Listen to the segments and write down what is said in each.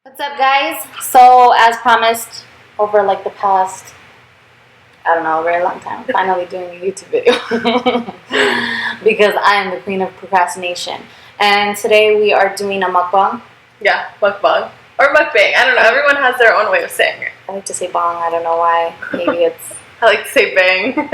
What's up, guys? So, as promised, over like the past, I don't know, a very long time, I'm finally doing a YouTube video because I am the queen of procrastination. And today we are doing a mukbang. Yeah, mukbang or mukbang. I don't know. Everyone has their own way of saying it. I like to say bang. I don't know why. Maybe it's. I like to say bang.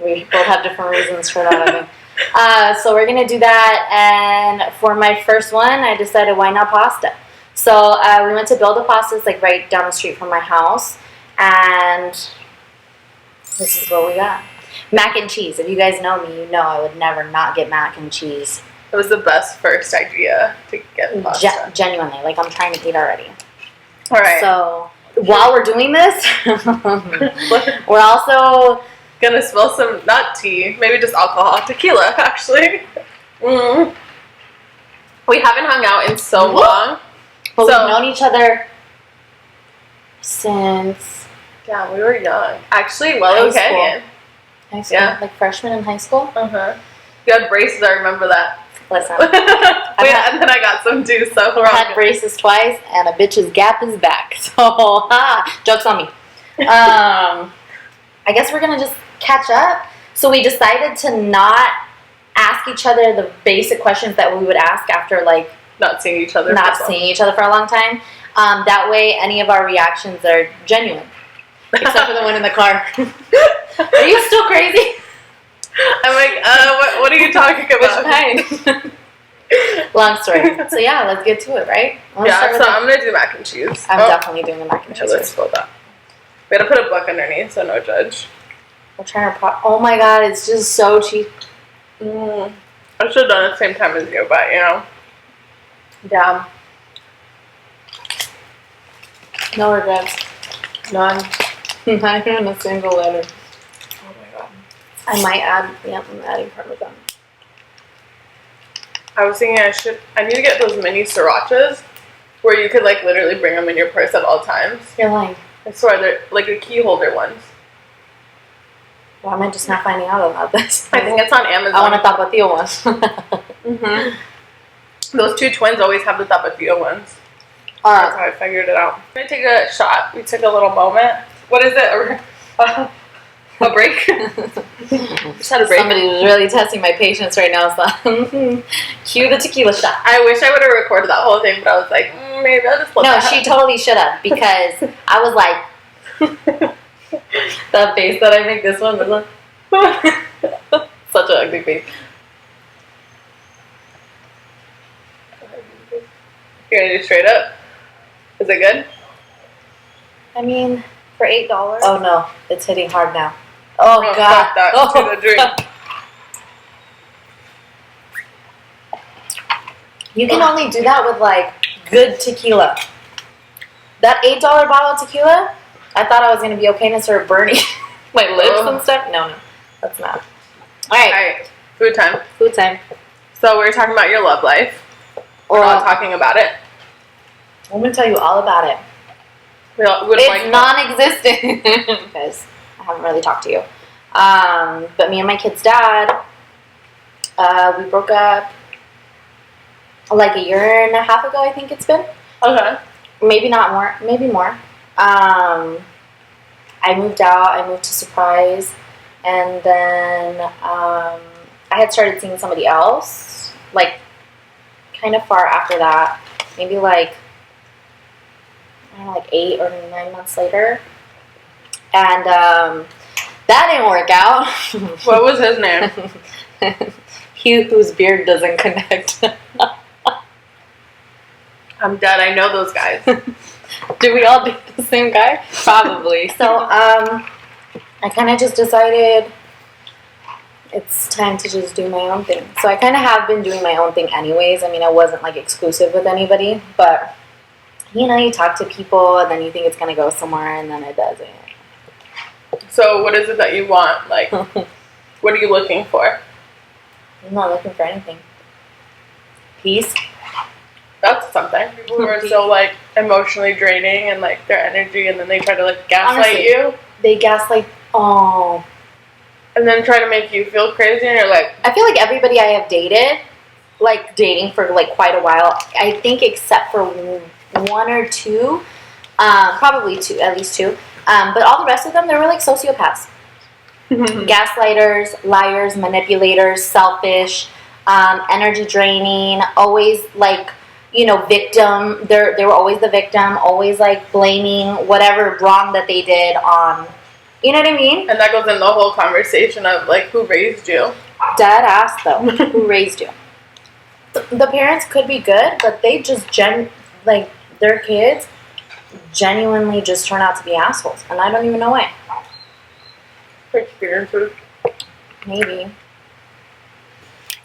We both have different reasons for that. I think. So we're gonna do that, and for my first one, I decided why not pasta. So we went to Build a Pasta, it's like right down the street from my house, and this is what we got. Mac and cheese. If you guys know me, you know I would never not get mac and cheese. It was the best first idea to get pasta. Genuinely, like I'm trying to eat already. All right. So while we're doing this, we're also gonna spill some not tea, maybe just alcohol, tequila actually. We haven't hung out in so long. But we've known each other since... Yeah, we were young. Actually, well, okay. High school. Yeah. Like freshmen in high school? Uh-huh. You had braces, I remember that. Listen. And then I got some too, so I had braces twice, and a bitch's gap is back. So, joke's on me. I guess we're going to just catch up. So we decided to not ask each other the basic questions that we would ask after, like, not seeing each other for a long time. That way, any of our reactions are genuine. Except for the one in the car. Are you still crazy? I'm like, what are you talking about? Which kind? Long story. So yeah, let's get to it, right? Yeah, so I'm going to do mac and cheese. I'm definitely doing the mac and cheese. Let's spill that. We gotta put a book underneath, so no judge. We're trying to oh my god, it's just so cheap. I should have done it at the same time as you, but you know. Damn. No regrets. None. Not even a single letter. Oh my god. I might add, yeah, I'm adding parmesan. I was thinking I need to get those mini srirachas where you could like literally bring them in your purse at all times. You're lying. I swear, they're like the key holder ones. Why am I just not finding out about this? I think it's on Amazon. I want a tapatio one. Those two twins always have the tapatio ones. That's how I figured it out. I'm going to take a shot. We took a little moment. What is it? A break? Just had a break. Somebody was really testing my patience right now, so cue the tequila shot. I wish I would have recorded that whole thing, but I was like, maybe I'll just flip No, she totally should have, because I was like, that face that I make this one. Such an ugly face. You're going to do straight up? Is it good? I mean, for $8. Oh no, it's hitting hard now. Oh god. That to the drink. You can only do that with like good tequila. That $8 bottle of tequila, I thought I was gonna be okay and start burning my lips and stuff. No, that's not. Alright. Food time. Food time. So we're talking about your love life. We're not talking about it. I'm gonna tell you all about it. It's non-existent because I haven't really talked to you. But me and my kid's dad, we broke up like a year and a half ago, I think it's been. Okay. Maybe not more, maybe more. I moved out, I moved to Surprise, and then I had started seeing somebody else, like kind of far after that, maybe like, I don't know, like 8 or 9 months later. And that didn't work out. What was his name? He whose beard doesn't connect. I'm dead. I know those guys. Did we all date the same guy? Probably. So I kind of just decided it's time to just do my own thing. So I kind of have been doing my own thing anyways. I mean, I wasn't like exclusive with anybody, but you know, you talk to people and then you think it's going to go somewhere and then it doesn't. So what is it that you want? Like, what are you looking for? I'm not looking for anything. Peace. That's something. People who are so like emotionally draining and like their energy, and then they try to like gaslight you. They gaslight. Oh. And then try to make you feel crazy, and you're like. I feel like everybody I have dated, like dating for like quite a while, I think except for one or two, probably two, at least two. But all the rest of them, they were like sociopaths. Gaslighters, liars, manipulators, selfish, energy draining, always like, victim. They were always the victim, always like blaming whatever wrong that they did on, you know what I mean? And that goes in the whole conversation of like, who raised you? Dead ass though. Who raised you? The parents could be good, but they just like their kids genuinely just turn out to be assholes, and I don't even know why. Experiences. Maybe.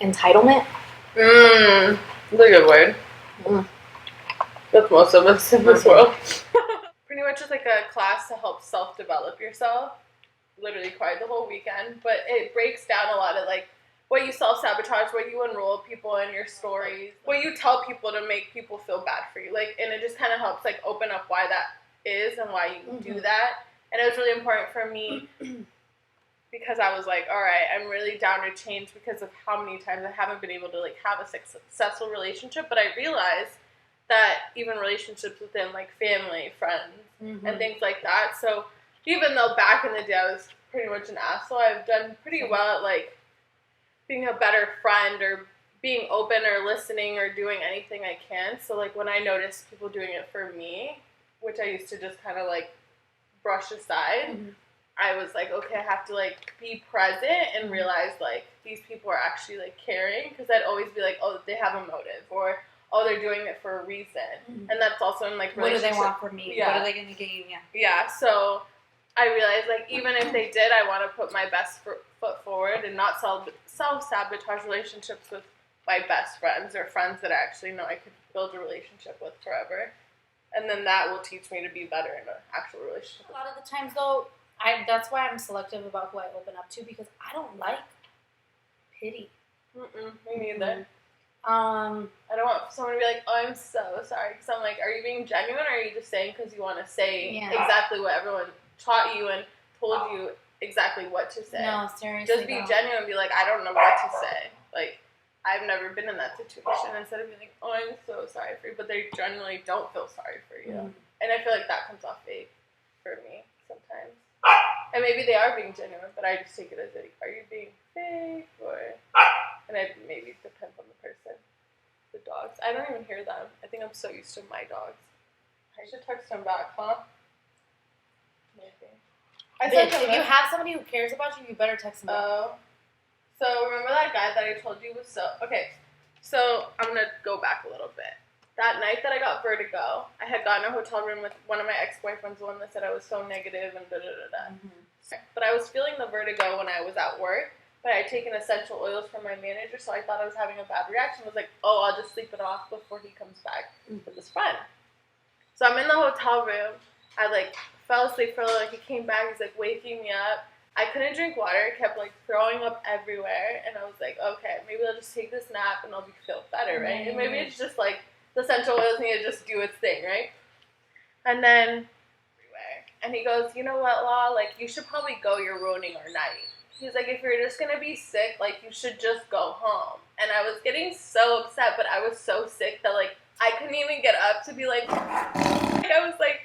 Entitlement? That's a good word. That's most of us in this world. Pretty much it's like a class to help self-develop yourself. Literally cried the whole weekend, but it breaks down a lot of like what you self-sabotage, what you enroll people in your stories, what you tell people to make people feel bad for you. Like, and it just kind of helps like open up why that is and why you do that. And it was really important for me because I was like, all right, I'm really down to change because of how many times I haven't been able to like have a successful relationship. But I realized that even relationships within like family, friends, and things like that. So even though back in the day I was pretty much an asshole, I've done pretty well at like being a better friend or being open or listening or doing anything I can. So like when I noticed people doing it for me, which I used to just kind of like brush aside, I was like, okay, I have to like be present and realize like these people are actually like caring, because I'd always be like, oh, they have a motive, or oh, they're doing it for a reason. And that's also in like what do they want from me? Yeah. What are they going to gain? Yeah, so I realized like even if they did, I want to put my best foot forward and not self-sabotage relationships with my best friends or friends that I actually know I could build a relationship with forever. And then that will teach me to be better in an actual relationship. A lot of the times though, that's why I'm selective about who I open up to, because I don't like pity. Me neither. I don't want someone to be like, oh, I'm so sorry. Because I'm like, are you being genuine, or are you just saying because you want to say exactly what everyone taught you and told you exactly what to say? No, seriously. Just be genuine and be like, I don't know what to say. Like, I've never been in that situation. Instead of being like, oh, I'm so sorry for you. But they generally don't feel sorry for you. And I feel like that comes off fake for me sometimes. And maybe they are being genuine, but I just take it as like, are you being fake? And it maybe depends on the person. The dogs. I don't even hear them. I think I'm so used to my dogs. I should text them back, huh? Maybe. If you have somebody who cares about you, you better text them back. So remember that guy that I told you was so... Okay, so I'm going to go back a little bit. That night that I got vertigo, I had gotten a hotel room with one of my ex-boyfriends, the one that said I was so negative and da-da-da-da. But I was feeling the vertigo when I was at work, but I had taken essential oils from my manager, so I thought I was having a bad reaction. I was like, oh, I'll just sleep it off before he comes back with his friend. So I'm in the hotel room. I, like, fell asleep for a little. He came back. He's, like, waking me up. I couldn't drink water. I kept, like, throwing up everywhere. And I was like, okay, maybe I'll just take this nap and I'll feel better, right? And maybe it's just, like, the essential oils need to just do its thing, right? And then, and he goes, you know what, Law? Like, you should probably go. You're ruining our night. He's like, if you're just going to be sick, like, you should just go home. And I was getting so upset, but I was so sick that, like, I couldn't even get up to be like I was like,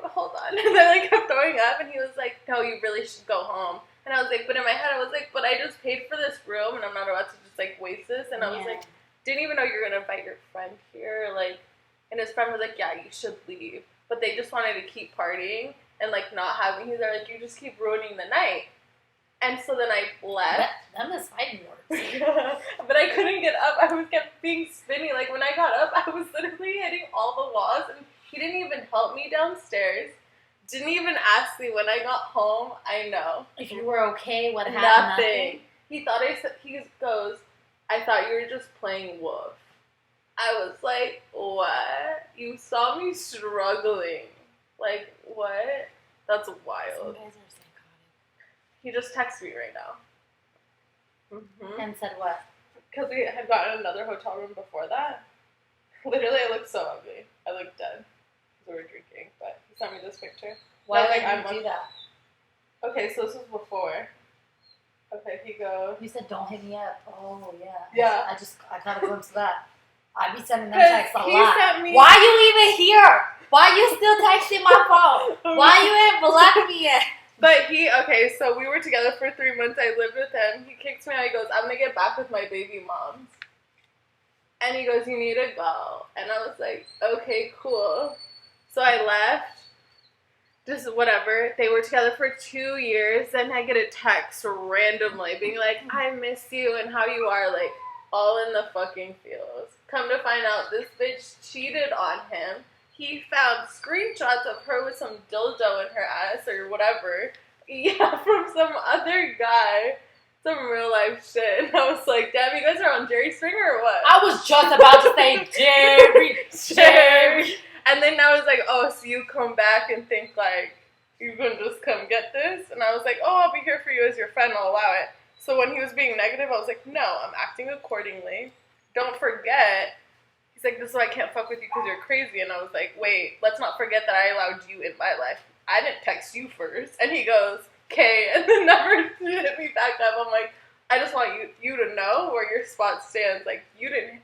hold on. And then I kept throwing up, and he was like, no, you really should go home. And I was like, but in my head, I was like, but I just paid for this room, and I'm not about to just, like, waste this. And I was like, didn't even know you were going to invite your friend here. Like, and his friend was like, yeah, you should leave. But they just wanted to keep partying and, like, not having, he's like, you just keep ruining the night. And so then I left. That must fight works. But I couldn't get up. I was kept being spinny. Like, when I got up, I was literally hitting all the walls, and he didn't even help me downstairs. Didn't even ask me when I got home. I know. If you were okay, what happened? Nothing. He goes, I thought you were just playing wolf. I was like, what? You saw me struggling. Like, what? That's wild. Some guys are psychotic. He just texted me right now. And said what? Because we had gotten another hotel room before that. Literally, I looked so ugly. I looked dead. Because we were drinking. But he sent me this picture. Why would you do that? Okay, so this was before. Okay, he goes... You said, don't hit me up. Oh, yeah. Yeah. I got a glimpse of that. I be sending them texts a lot. Sent me... Why you even here? Why you still texting my phone? Why you ain't blocked me yet? But so we were together for 3 months. I lived with him. He kicks me out. He goes, I'm going to get back with my baby moms. And he goes, you need to go. And I was like, okay, cool. So I left. Just whatever. They were together for 2 years. Then I get a text randomly being like, I miss you and how you are. Like, all in the fucking feels. Come to find out, this bitch cheated on him. He found screenshots of her with some dildo in her ass or whatever. Yeah, from some other guy. Some real life shit. And I was like, damn, you guys are on Jerry Springer or what? I was just about to say Jerry. And then I was like, oh, so you come back and think like, you can just come get this? And I was like, oh, I'll be here for you as your friend, I'll allow it. So when he was being negative, I was like, no, I'm acting accordingly. Don't forget. He's like, this is why I can't fuck with you because you're crazy. And I was like, wait, let's not forget that I allowed you in my life. I didn't text you first. And he goes, okay, and then never hit me back up. I'm like, I just want you to know where your spot stands. Like,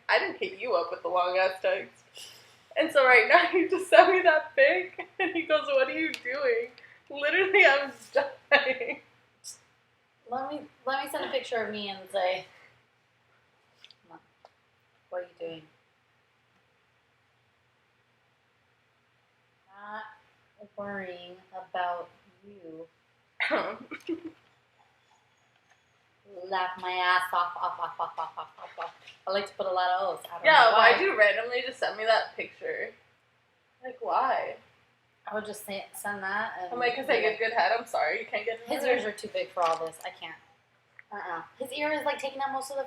I didn't hit you up with the long ass text. And so right now he just sent me that pic, and he goes, what are you doing? Literally, I'm just dying. Let me send a picture of me and say, come on, what are you doing? Not worrying about you. Laugh my ass off. I like to put a lot of O's. I don't know why. Why'd you randomly just send me that picture? Like, why? I would just send that. And I'm like, because I get good head. I'm sorry, you can't get his ears are too big for all this. I can't. His ear is like taking up most of the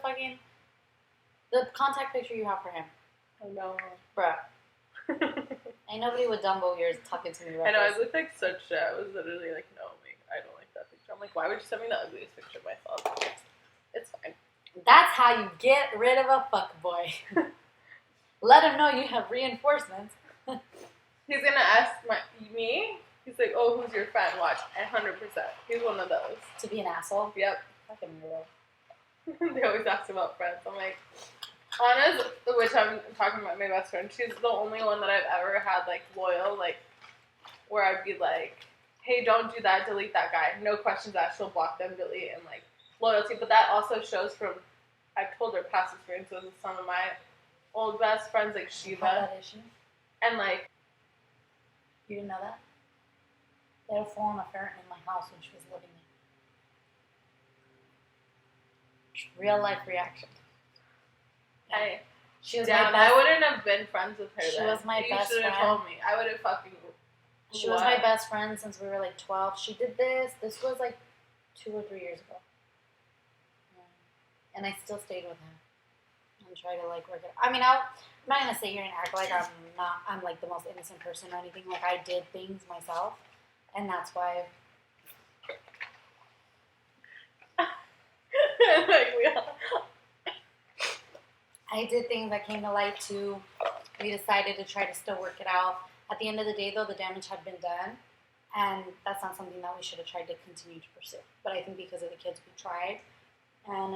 contact picture you have for him. I know. Bruh. Ain't nobody with Dumbo ears talking to me right I know, I looked like such shit. I was literally like, no, I don't like that picture. I'm like, why would you send me the ugliest picture of myself? It's fine. That's how you get rid of a fuckboy. Let him know you have reinforcements. He's gonna ask me. He's like, oh, who's your friend? Watch, 100%. He's one of those. To be an asshole? Yep. Fucking real. They always ask about friends. I'm like, Anna's, which I'm talking about my best friend, she's the only one that I've ever had, like, loyal, like, where I'd be like, hey, don't do that, delete that guy. No questions asked, she'll block them, delete, and, like, loyalty. But that also shows from, I've told her past experiences with some of my old best friends, like Shiva. That issue? And, like, you didn't know that? They had a foreign affair in my house when she was living there. Real life reaction. She was damn, my best. I wouldn't have been friends with her. She then. was my best friend. You should have told me. I would have fucking. She was my best friend since we were like 12. She did this. This was like 2 or 3 years ago. Yeah. And I still stayed with him and tried to like work it. I mean, I'm not gonna sit here and act like I'm like the most innocent person or anything. Like I did things myself, and that's why. I did things that came to light too. We decided to try to still work it out. At the end of the day, though, the damage had been done, and that's not something that we should have tried to continue to pursue. But I think because of the kids, we tried, and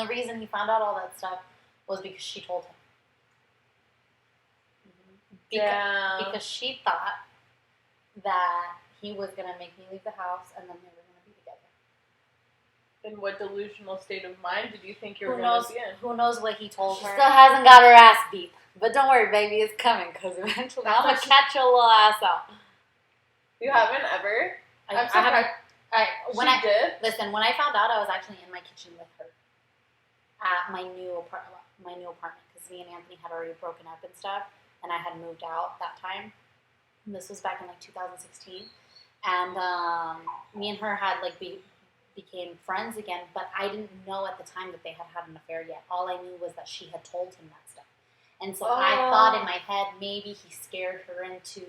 the reason he found out all that stuff was because she told him. Because she thought that he was gonna make me leave the house, and then they were gonna be together. In what delusional state of mind did you think you were going to be in? Who knows what he told her? Still hasn't got her ass beat. But don't worry, baby, it's coming, because eventually I'm going to catch your little ass out. You haven't ever? I haven't. Did? Listen, when I found out, I was actually in my kitchen with her at my new apartment, because me and Anthony had already broken up and stuff, and I had moved out that time. And this was back in like 2016. And me and her had like became friends again, but I didn't know at the time that they had had an affair yet. All I knew was that she had told him that stuff. And so I thought in my head, maybe he scared her into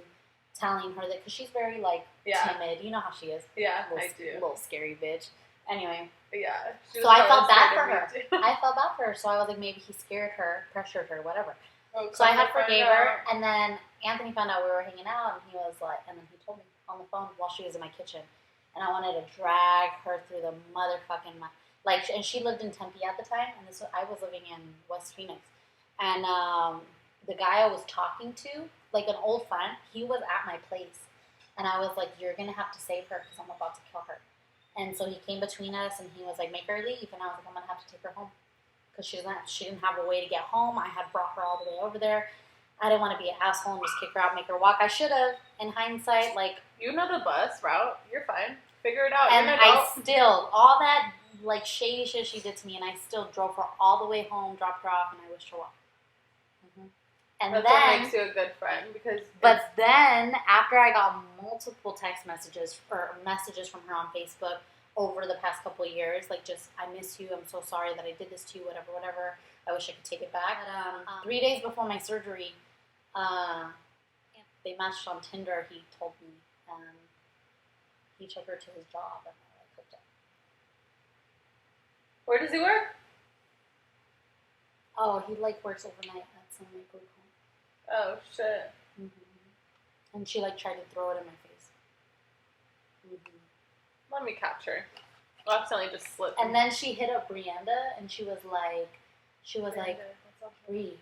telling her that, because she's very, like, timid. You know how she is. Yeah, I do. Little scary bitch. Anyway. Yeah. So I felt bad for her. I felt bad for her, so I was like, maybe he scared her, pressured her, whatever. Oh, so I had forgave her, and then Anthony found out we were hanging out, and he was like, and then he told me on the phone while she was in my kitchen. And I wanted to drag her through the motherfucking, like, and she lived in Tempe at the time, and I was living in West Phoenix. And the guy I was talking to, like an old friend, he was at my place. And I was like, you're going to have to save her because I'm about to kill her. And so he came between us and he was like, make her leave. And I was like, I'm going to have to take her home. Because she didn't have a way to get home. I had brought her all the way over there. I didn't want to be an asshole and just kick her out, make her walk. I should have, in hindsight, like... You know the bus route. You're fine. Figure it out. And I still, all that, like, shady shit she did to me, and I still drove her all the way home, dropped her off, and I wished her well. Mm-hmm. And That's then... what makes you a good friend, because... But then, after I got multiple text messages, or messages from her on Facebook over the past couple of years, like, just, I miss you, I'm so sorry that I did this to you, whatever, I wish I could take it back. But, 3 days before my surgery... they matched on Tinder. He told me, he took her to his job, and I hooked up. Where does he work? Oh, he like works overnight at some like group home. Oh shit! And she like tried to throw it in my face. Let me capture. I'll accidentally just slip. And then she hit up Brianda, and she was like, breathe.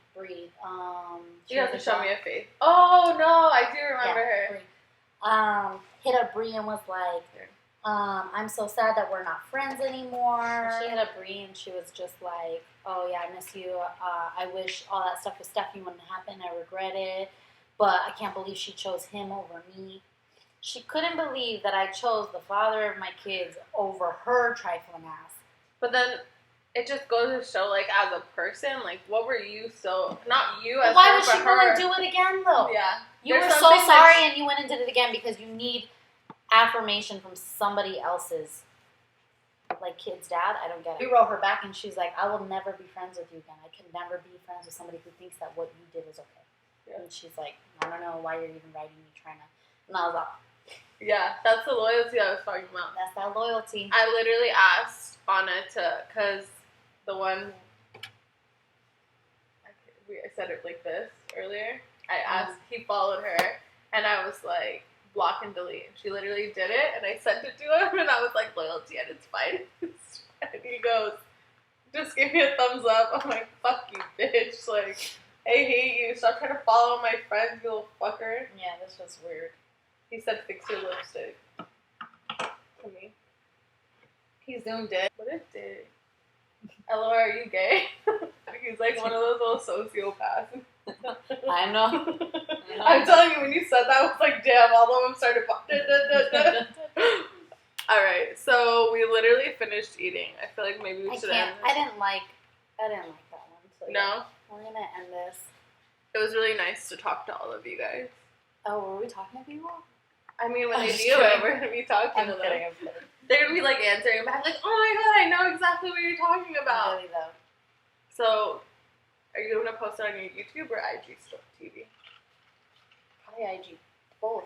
You have to show me a face. Oh no, I do remember her. Bree. Hit up Bree and was like, I'm so sad that we're not friends anymore. She hit up Bree and she was just like, oh yeah, I miss you. I wish all that stuff with Stephanie wouldn't happen. I regret it, but I can't believe she chose him over me. She couldn't believe that I chose the father of my kids over her trifling ass. But then it just goes to show, like, as a person, like, what were you so... Not you as why her, would she go and do it again, though? Yeah. You were so sorry and you went and did it again because you need affirmation from somebody else's, like, kid's dad. I don't get it. We wrote her back and she's like, I will never be friends with you again. I can never be friends with somebody who thinks that what you did is okay. Yeah. And she's like, I don't know why you're even writing me, trying to... And I was like... Yeah, that's the loyalty I was talking about. That's that loyalty. I literally asked Anna to... Because the one... I said it like this earlier. I asked... He followed her. And I was like... block and delete. She literally did it, and I sent it to him, and I was like, loyalty, and it's fine. It's fine. And he goes, just give me a thumbs up. I'm like, fuck you, bitch. Like, I hate you. Stop trying to follow my friends, you little fucker. Yeah, this was weird. He said, fix your lipstick. To me. He zoomed in. What a dick. LOL, are you gay? He's like one of those little sociopaths. I know. I'm telling you, when you said that, I was like, damn, all of them started. Alright, so we literally finished eating. I feel like maybe we should end this. I didn't like that one. So no? Yeah, we're going to end this. It was really nice to talk to all of you guys. Oh, were we talking to people? I mean, when they do it, we're going to be talking to them. I'm kidding. They're going to be like answering back, like, oh my god, I know exactly what you're talking about. Really, though. So, are you going to post it on your YouTube or IG TV? Probably IG. Both.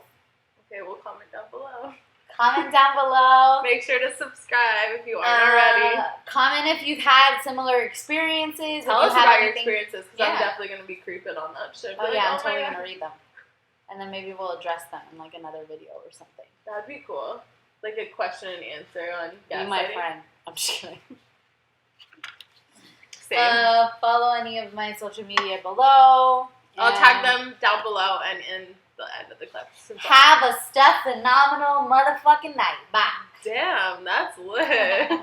Okay, we'll comment down below. Comment down below. Make sure to subscribe if you aren't already. Comment if you've had similar experiences. Tell us about your experiences, because I'm definitely going to be creeping on that shit. Oh, yeah, I'm totally going to read them. And then maybe we'll address them in like another video or something. That'd be cool. Like a question and answer on gaslighting. Be my friend. I'm just kidding. Same. Follow any of my social media below. I'll tag them down below and in the end of the clip. Have a phenomenal motherfucking night. Bye. Damn, that's lit.